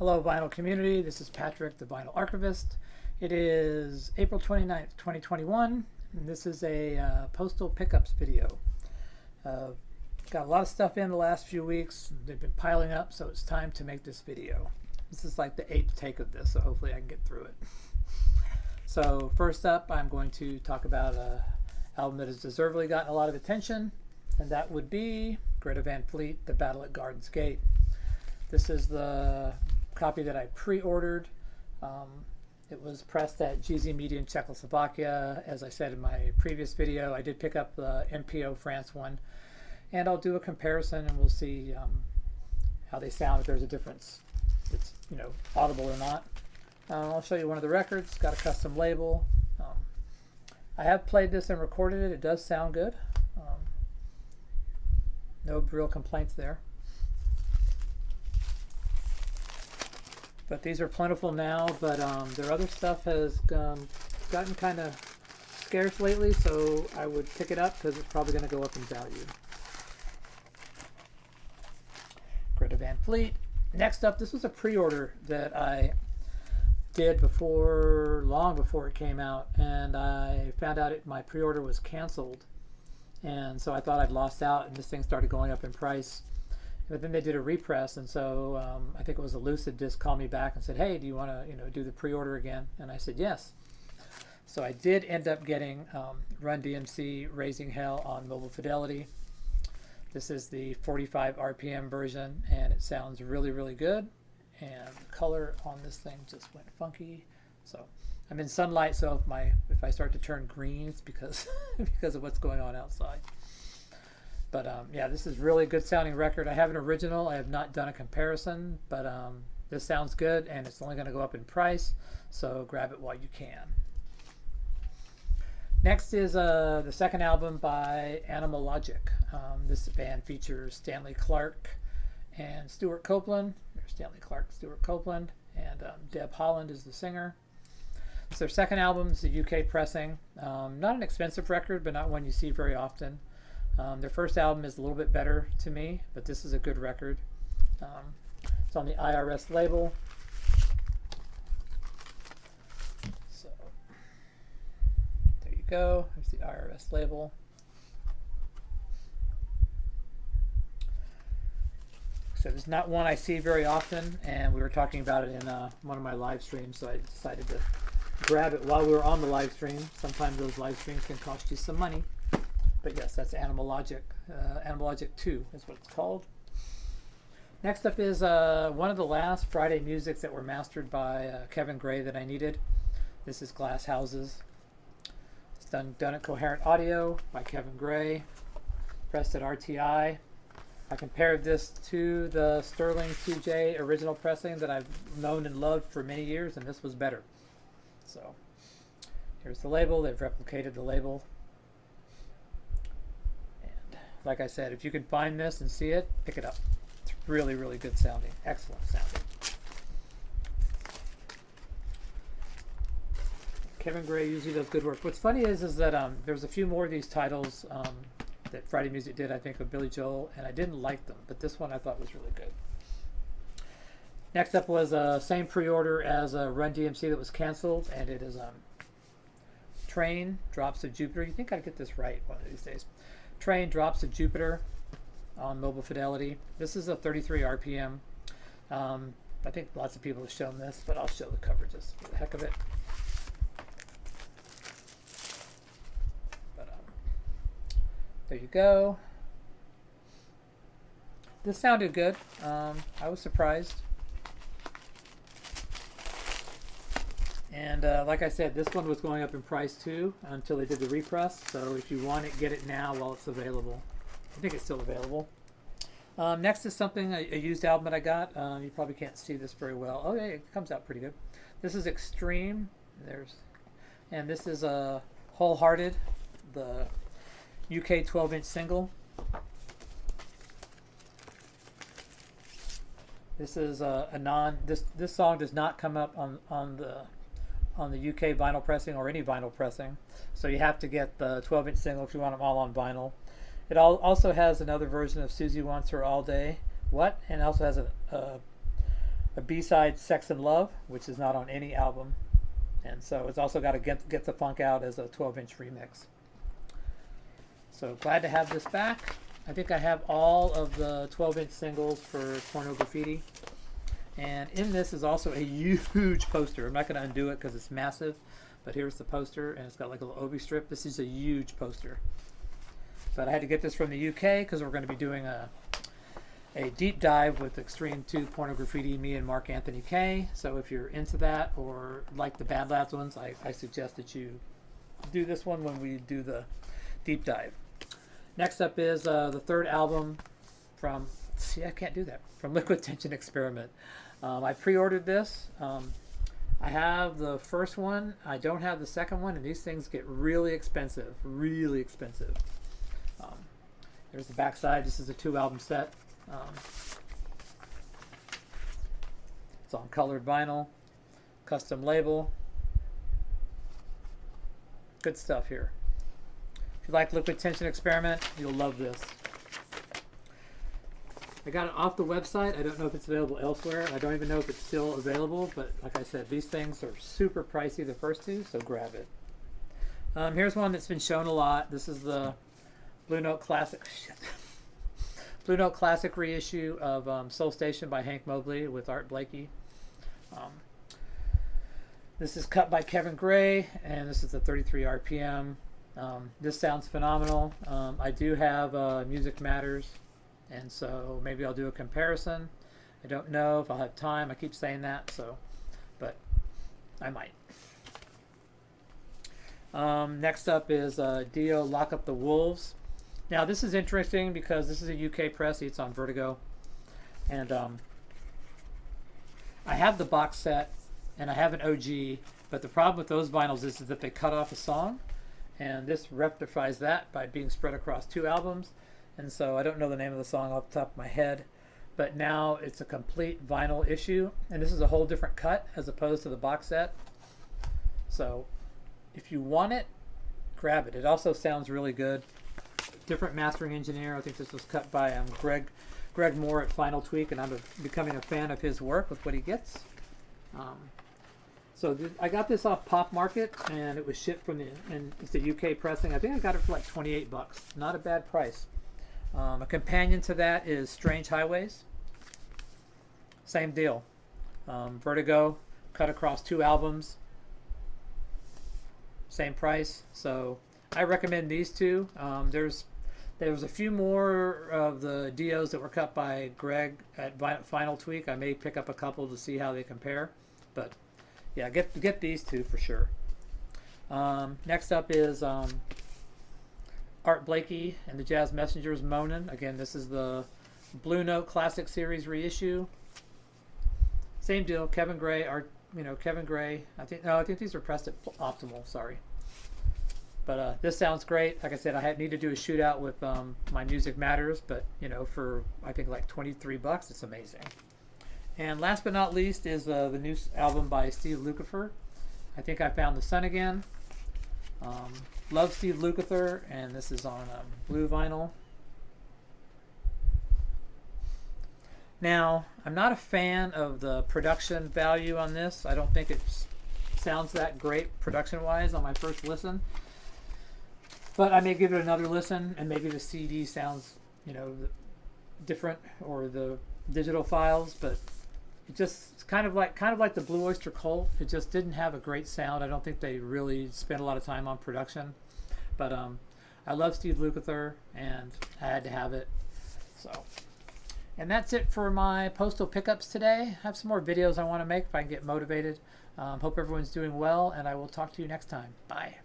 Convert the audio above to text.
Hello, vinyl community. This is Patrick, the vinyl archivist. It is April 29th, 2021, and this is a postal pickups video. Got a lot of stuff in the last few weeks. They've been piling up, so it's time to make this video. This is like the 8th take of this, so hopefully I can get through it. So first up, I'm going to talk about an album that has deservedly gotten a lot of attention, and that would be Greta Van Fleet, The Battle at Garden's Gate. This is the copy that I pre-ordered. It was pressed at GZ Media in Czechoslovakia. As I said in my previous video, I did pick up the MPO France one, and I'll do a comparison and we'll see how they sound, if there's a difference. It's audible or not. I'll show you one of the records. Got a custom label. I have played this and recorded it. It does sound good. No real complaints there. But these are plentiful now, but their other stuff has gotten kind of scarce lately, so I would pick it up because it's probably going to go up in value. Greta Van Fleet. Next up, this was a pre-order that I did long before it came out, and I found out my pre-order was canceled, and so I thought I'd lost out, and this thing started going up in price. But then they did a repress, and so I think it was a Lucid Disc called me back and said, "Hey, do you want to do the pre-order again?" And I said yes. So I did end up getting Run DMC Raising Hell on Mobile Fidelity. This is the 45 RPM version, and it sounds really, really good. And the color on this thing just went funky. So I'm in sunlight, so if I start to turn green, it's because of what's going on outside. But yeah, this is really good sounding record. I have an original. I have not done a comparison, but this sounds good, and it's only going to go up in price, so grab it while you can. Next is the second album by Animal Logic. This band features Stanley Clarke and Stuart Copeland. There's Stanley Clarke, Stuart Copeland, and Deb Holland is the singer. It's their second album. It's a UK pressing. Not an expensive record, but not one you see very often. Their first album is a little bit better to me, but this is a good record. It's on the IRS label. So there you go. There's the IRS label. So it's not one I see very often, and we were talking about it in one of my live streams, so I decided to grab it while we were on the live stream. Sometimes those live streams can cost you some money. But yes, that's Animal Logic. Animal Logic 2 is what it's called. Next up is one of the last Friday musics that were mastered by Kevin Gray that I needed. This is Glass Houses. It's done at Coherent Audio by Kevin Gray, pressed at RTI. I compared this to the Sterling 2J original pressing that I've known and loved for many years, and this was better. So here's the label. They've replicated the label. Like I said, if you can find this and see it, pick it up. It's really, really good sounding. Excellent sounding. Kevin Gray usually does good work. What's funny is that there's a few more of these titles that Friday Music did, I think, of Billy Joel, and I didn't like them, but this one I thought was really good. Next up was same pre-order as Run DMC that was canceled, and it is Train, Drops of Jupiter. You think I'd get this right one of these days. Train, Drops of Jupiter on Mobile Fidelity. This is a 33 RPM. I think lots of people have shown this, but I'll show the cover just for the heck of it. But there you go. This sounded good. I was surprised. And like I said, this one was going up in price too until they did the repress. So if you want it, get it now while it's available. I think it's still available. Next is something, a used album that I got. You probably can't see this very well. Oh yeah, it comes out pretty good. This is Extreme. And this is Wholehearted, the UK 12-inch single. This is this song does not come up on the UK vinyl pressing or any vinyl pressing, so you have to get the 12-inch single if you want them all on vinyl. It also has another version of Susie Wants Her All Day, What, and it also has a B-side, Sex and Love, which is not on any album. And so it's also got a Get the Funk Out as a 12-inch remix. So glad to have this back. I think I have all of the 12-inch singles for Porno Graffiti. And in this is also a huge poster. I'm not going to undo it because it's massive, but here's the poster, and it's got like a little obi strip. This is a huge poster. But I had to get this from the UK because we're going to be doing a deep dive with Extreme 2 Porno Graffiti, me and Mark Anthony K. So if you're into that or like the Bad Labs ones, I suggest that you do this one when we do the deep dive. Next up is the third album from, see, I can't do that, from Liquid Tension Experiment. I pre-ordered this. I have the first one. I don't have the second one, and these things get really expensive, really expensive. There's the back side. This is a 2-album set. It's on colored vinyl, custom label. Good stuff here. If you like Liquid Tension Experiment, you'll love this. I got it off the website. I don't know if it's available elsewhere. I don't even know if it's still available, but like I said, these things are super pricey, the first two, so grab it. Here's one that's been shown a lot. This is the Blue Note Classic. Blue Note Classic reissue of Soul Station by Hank Mobley with Art Blakey. This is cut by Kevin Gray, and this is the 33 RPM. This sounds phenomenal. I do have Music Matters, and so maybe I'll do a comparison. I don't know if I'll have time. I keep saying that, so, but I might. Next up is Dio Lock Up the Wolves. Now this is interesting because this is a UK press. It's on Vertigo, and I have the box set and I have an OG, but the problem with those vinyls is that they cut off a song, and this rectifies that by being spread across 2 albums. And so I don't know the name of the song off the top of my head, but now it's a complete vinyl issue, and this is a whole different cut as opposed to the box set. So if you want it, grab it. It also sounds really good. Different mastering engineer. I think this was cut by Greg Moore at Final Tweak, and I'm becoming a fan of his work with what he gets. So I got this off Pop Market, and it was shipped from and it's a UK pressing. I think I got it for like 28 bucks. Not a bad price. A companion to that is Strange Highways. Same deal. Vertigo, cut across 2 albums. Same price. So I recommend these 2. There was a few more of the Dios that were cut by Greg at Final Tweak. I may pick up a couple to see how they compare, but yeah, get these 2 for sure. Next up is Art Blakey and the Jazz Messengers, Moanin'. Again, this is the Blue Note Classic Series reissue. Same deal. Kevin Gray, Kevin Gray. I think these are pressed at Optimal. Sorry. But this sounds great. Like I said, I need to do a shootout with my Music Matters, but for I think like 23 bucks, it's amazing. And last but not least is the new album by Steve Lukather. I think I found the sun again. Love Steve Lukather, and this is on blue vinyl. Now, I'm not a fan of the production value on this. I don't think it sounds that great production-wise on my first listen. But I may give it another listen, and maybe the CD sounds, different, or the digital files. But it just kind of like the Blue Oyster Cult. It just didn't have a great sound. I don't think they really spent a lot of time on production. But I love Steve Lukather, and I had to have it. So, and that's it for my postal pickups today. I have some more videos I want to make if I can get motivated. Hope everyone's doing well, and I will talk to you next time. Bye.